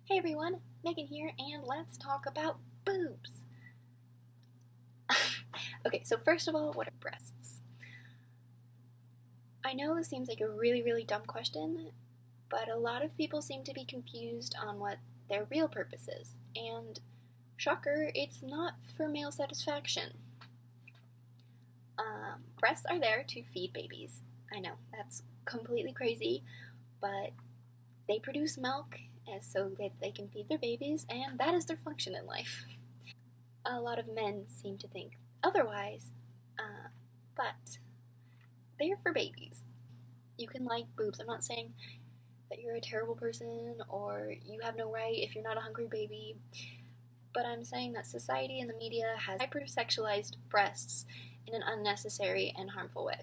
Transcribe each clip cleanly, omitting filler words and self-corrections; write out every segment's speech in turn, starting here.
Hey everyone, Megan here, and let's talk about boobs. Okay, so first of all, what are breasts? I know this seems like a really dumb question, but a lot of people seem to be confused on what their real purpose is, and shocker, it's not for male satisfaction. Breasts are there to feed babies. I know, that's completely crazy, but they produce milk so that they can feed their babies, and that is their function in life. A lot of men seem to think otherwise, but they're for babies. You can like boobs. I'm not saying that you're a terrible person or you have no right if you're not a hungry baby, but I'm saying that society and the media has hyper-sexualized breasts in an unnecessary and harmful way.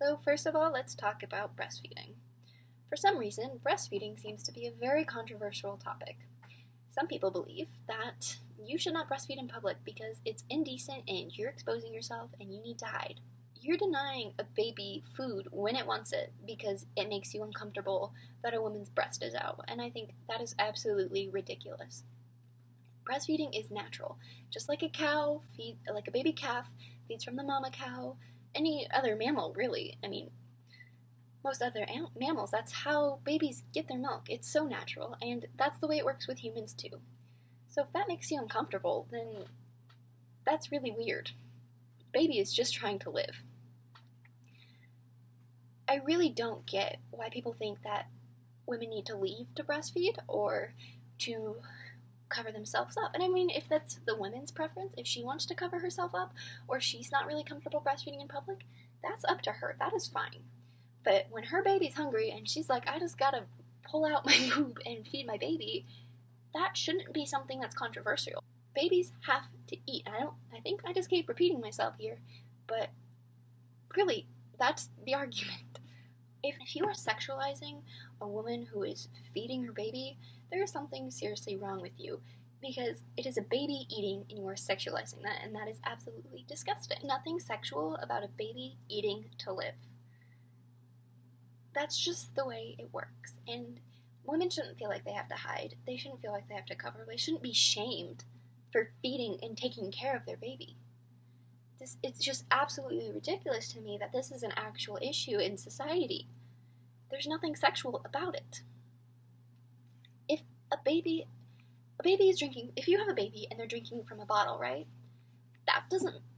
So first of all, let's talk about breastfeeding. For some reason, breastfeeding seems to be a very controversial topic. Some people believe that you should not breastfeed in public because it's indecent and you're exposing yourself and you need to hide. You're denying a baby food when it wants it because it makes you uncomfortable that a woman's breast is out, and I think that is absolutely ridiculous. Breastfeeding is natural. Just like a baby calf feeds from the mama cow, any other mammal really. I mean, most other mammals, that's how babies get their milk. It's so natural, and that's the way it works with humans too. So if that makes you uncomfortable, then that's really weird. Baby is just trying to live. I really don't get why people think that women need to leave to breastfeed or to cover themselves up. And I mean, if that's the woman's preference, if she wants to cover herself up or she's not really comfortable breastfeeding in public, that's up to her. That is fine. But when her baby's hungry and she's like, I just gotta pull out my boob and feed my baby, that shouldn't be something that's controversial. Babies have to eat. I think I just keep repeating myself here, but really, that's the argument. If you are sexualizing a woman who is feeding her baby, there is something seriously wrong with you, because it is a baby eating and you are sexualizing that, and that is absolutely disgusting. Nothing sexual about a baby eating to live. That's just the way it works, and women shouldn't feel like they have to hide. They shouldn't feel like they have to cover. They shouldn't be shamed for feeding and taking care of their baby. It's just absolutely ridiculous to me that this is an actual issue in society. There's nothing sexual about it. If a baby is drinking, if you have a baby and they're drinking from a bottle, right? That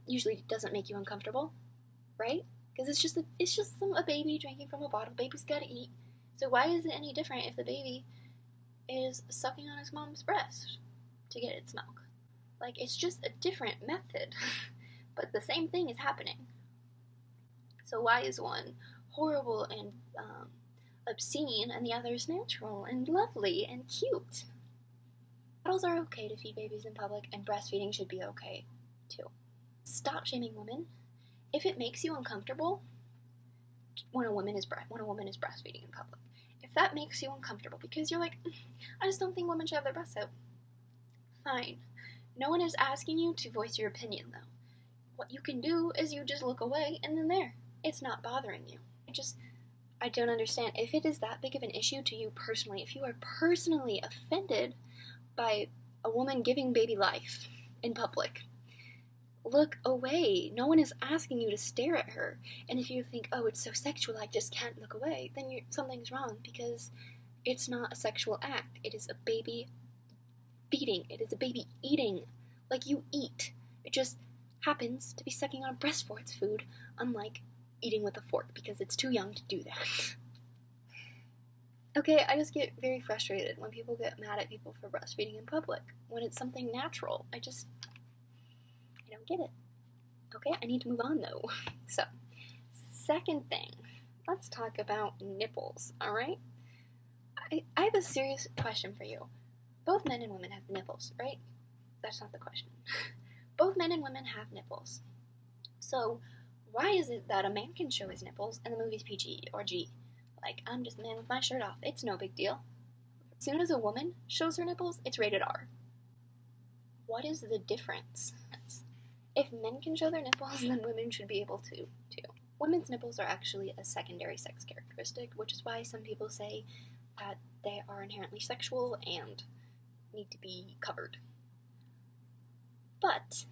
usually doesn't make you uncomfortable, right? Because it's just a baby drinking from a bottle. Baby's gotta eat. So why is it any different if the baby is sucking on his mom's breast to get its milk? Like, it's just a different method. But the same thing is happening. So why is one horrible and obscene and the other is natural and lovely and cute? Bottles are okay to feed babies in public, and breastfeeding should be okay too. Stop shaming women. If it makes you uncomfortable when a woman is breastfeeding in public, if that makes you uncomfortable because you're like, I just don't think women should have their breasts out, fine. No one is asking you to voice your opinion though. What you can do is you just look away, and then it's not bothering you. I don't understand. If it is that big of an issue to you personally, if you are personally offended by a woman giving baby life in public, look away. No one is asking you to stare at her. And if you think, oh, it's so sexual, I just can't look away, then something's wrong, because it's not a sexual act. It is a baby feeding. It is a baby eating. Like you eat. It just happens to be sucking on a breast for its food, unlike eating with a fork, because it's too young to do that. Okay, I just get very frustrated when people get mad at people for breastfeeding in public, when it's something natural. I don't get it. Okay, I need to move on though. So, second thing, let's talk about nipples, alright? I have a serious question for you. Both men and women have nipples, right? That's not the question. Both men and women have nipples. So, why is it that a man can show his nipples and the movie's PG or G? Like, I'm just a man with my shirt off. It's no big deal. As soon as a woman shows her nipples, it's rated R. What is the difference? If men can show their nipples, then women should be able to, too. Women's nipples are actually a secondary sex characteristic, which is why some people say that they are inherently sexual and need to be covered. But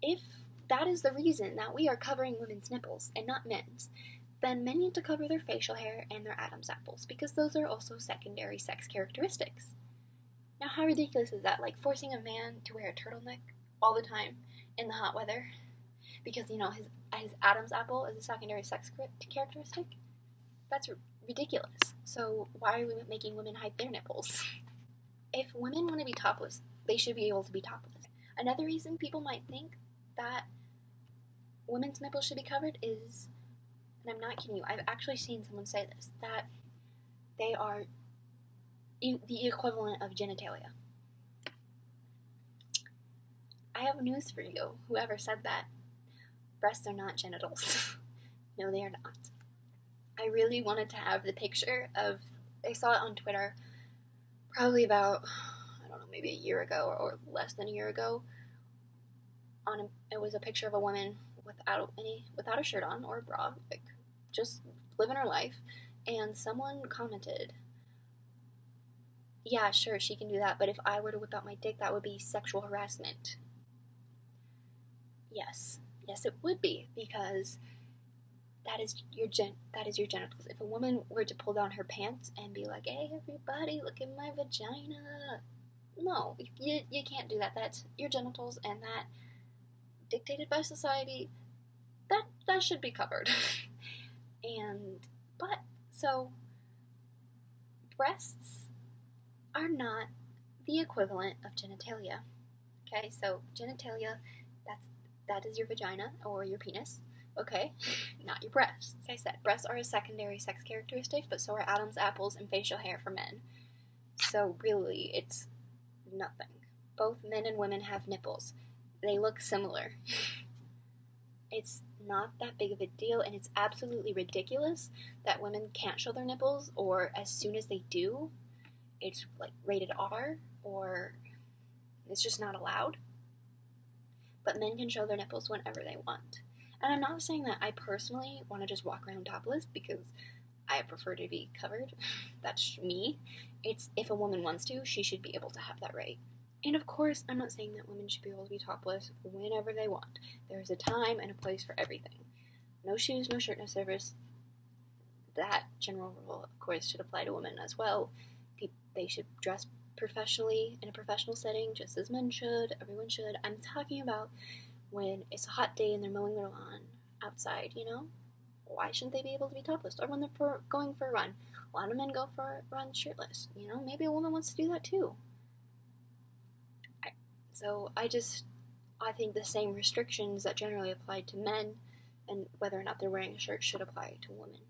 if that is the reason that we are covering women's nipples and not men's, then men need to cover their facial hair and their Adam's apples, because those are also secondary sex characteristics. Now, how ridiculous is that? Like forcing a man to wear a turtleneck all the time in the hot weather because, his Adam's apple is a secondary sex characteristic? That's ridiculous. So why are we making women hide their nipples? If women want to be topless, they should be able to be topless. Another reason people might think that women's nipples should be covered is, and I'm not kidding you, I've actually seen someone say this, that they are the equivalent of genitalia. I have news for you, whoever said that. Breasts are not genitals. No, they are not. I really wanted to have the picture of, I saw it on Twitter probably about, I don't know, maybe a year ago or less than a year ago. It was a picture of a woman without a shirt on or a bra, like just living her life, and someone commented, yeah, sure, she can do that, but if I were to whip out my dick, that would be sexual harassment. Yes, it would be, because that is your genitals. If a woman were to pull down her pants and be like, hey, everybody, look at my vagina. No, you can't do that. That's your genitals, and that, dictated by society, that should be covered. So, breasts are not the equivalent of genitalia. Okay, so genitalia, that is your vagina or your penis. Okay, not your breasts. Like I said, breasts are a secondary sex characteristic, but so are Adam's apples and facial hair for men. So really, it's nothing. Both men and women have nipples. They look similar. It's not that big of a deal, and it's absolutely ridiculous that women can't show their nipples, or as soon as they do, it's like rated R, or it's just not allowed. But men can show their nipples whenever they want. And I'm not saying that I personally want to just walk around topless, because I prefer to be covered. That's me. It's, if a woman wants to, she should be able to have that right. And of course, I'm not saying that women should be able to be topless whenever they want. There's a time and a place for everything. No shoes, no shirt, no service. That general rule, of course, should apply to women as well. They should dress professionally in a professional setting, just as men should. Everyone should. I'm talking about when it's a hot day and they're mowing their lawn outside, Why shouldn't they be able to be topless? Or when they're going for a run. A lot of men go for runs shirtless. Maybe a woman wants to do that too. So I think the same restrictions that generally apply to men, and whether or not they're wearing a shirt, should apply to women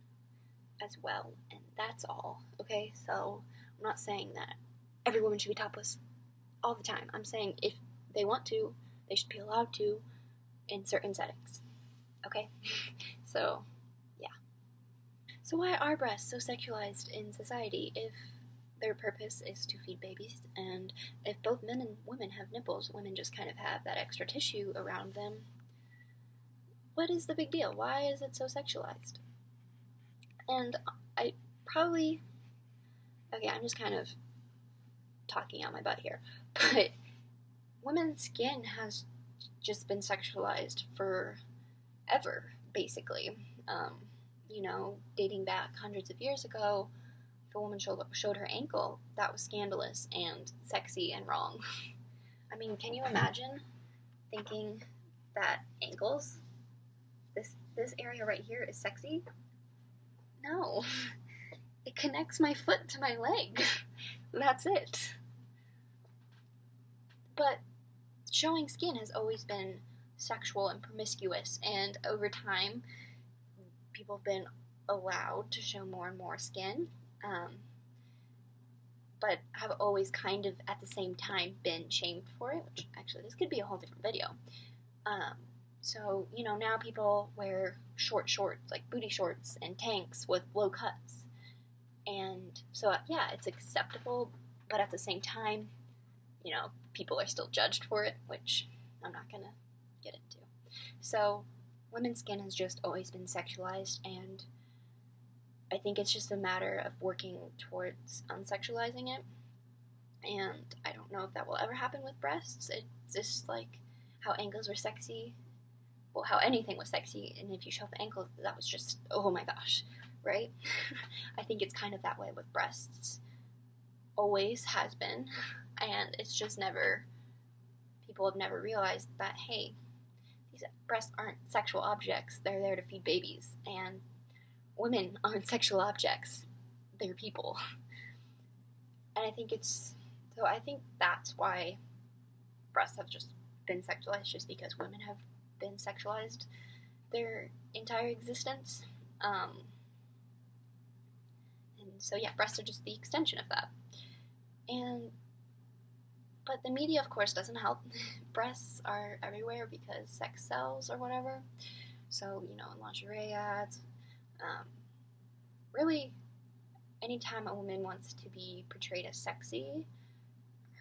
as well. And that's all, okay? So I'm not saying that every woman should be topless all the time. I'm saying if they want to, they should be allowed to in certain settings, okay? So, yeah. So why are breasts so sexualized in society if their purpose is to feed babies, and if both men and women have nipples, women just kind of have that extra tissue around them? What is the big deal? Why is it so sexualized? And I'm just kind of talking out my butt here, but women's skin has just been sexualized forever, basically. Dating back hundreds of years ago, if a woman showed her ankle, that was scandalous and sexy and wrong. I mean, can you imagine thinking that ankles, this area right here, is sexy? No. It connects my foot to my leg. That's it. But showing skin has always been sexual and promiscuous, and over time, people have been allowed to show more and more skin, but have always kind of at the same time been shamed for it, which actually this could be a whole different video. So, now people wear short shorts, like booty shorts and tanks with low cuts. And so, yeah, it's acceptable, but at the same time, people are still judged for it, which I'm not going to get into. So, women's skin has just always been sexualized, and I think it's just a matter of working towards unsexualizing it. And I don't know if that will ever happen with breasts. It's just like how ankles were sexy. Well, how anything was sexy, and if you show the ankles, that was just, oh my gosh, right? I think it's kind of that way with breasts. Always has been. And it's just never, people have never realized that, hey, these breasts aren't sexual objects. They're there to feed babies. And women aren't sexual objects. They're people. And I think I think that's why breasts have just been sexualized, just because women have been sexualized their entire existence. And so yeah, breasts are just the extension of that. But the media, of course, doesn't help. Breasts are everywhere because sex sells or whatever. So, in lingerie ads. Really, anytime a woman wants to be portrayed as sexy,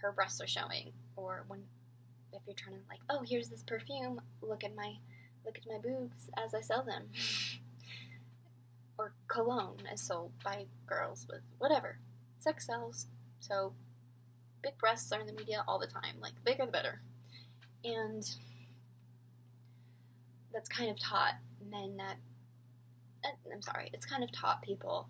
her breasts are showing. Or if you're trying to oh, here's this perfume, look at my boobs as I sell them. Or cologne is sold by girls with whatever. Sex sells. So big breasts are in the media all the time. The bigger the better. And that's kind of taught men that, it's kind of taught people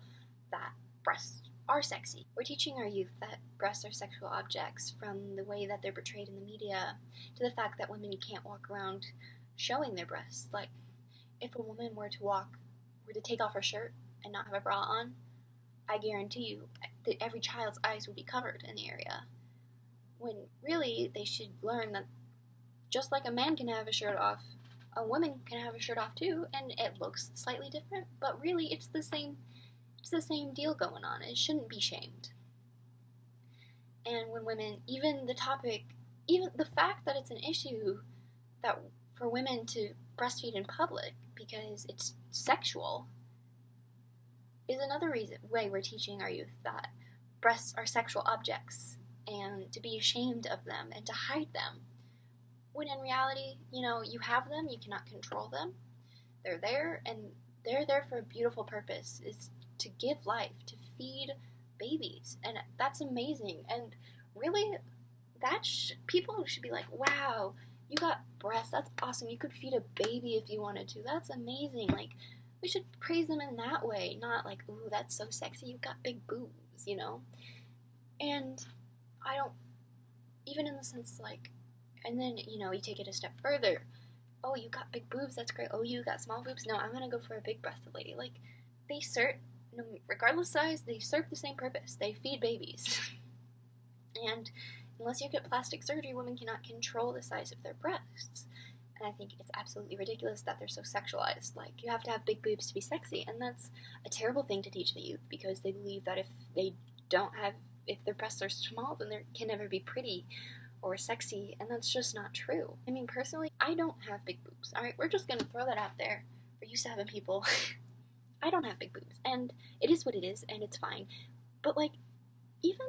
that breasts are sexy. We're teaching our youth that breasts are sexual objects, from the way that they're portrayed in the media to the fact that women can't walk around showing their breasts. If a woman were to take off her shirt and not have a bra on, I guarantee you that every child's eyes would be covered in the area. When really they should learn that just like a man can have a shirt off, a woman can have a shirt off too, and it looks slightly different, but really it's the same deal going on. It shouldn't be shamed. And when women, even the fact that it's an issue that for women to breastfeed in public because it's sexual is another way we're teaching our youth that breasts are sexual objects and to be ashamed of them and to hide them. When in reality, you have them, you cannot control them. They're there, and they're there for a beautiful purpose, is to give life, to feed babies. And that's amazing. And really, people should be like, wow, you got breasts, that's awesome. You could feed a baby if you wanted to. That's amazing. We should praise them in that way, not ooh, that's so sexy, you've got big boobs, And I don't, even in the sense and then, you take it a step further. Oh, you got big boobs, that's great. Oh, you got small boobs? No, I'm gonna go for a big-breasted lady. They serve, regardless size, they serve the same purpose. They feed babies. And unless you get plastic surgery, women cannot control the size of their breasts. And I think it's absolutely ridiculous that they're so sexualized. You have to have big boobs to be sexy, and that's a terrible thing to teach the youth, because they believe that if their breasts are small, then they can never be pretty or sexy, and that's just not true. Personally, I don't have big boobs. Alright, we're just gonna throw that out there for you 7 people. I don't have big boobs, and it is what it is, and it's fine. But even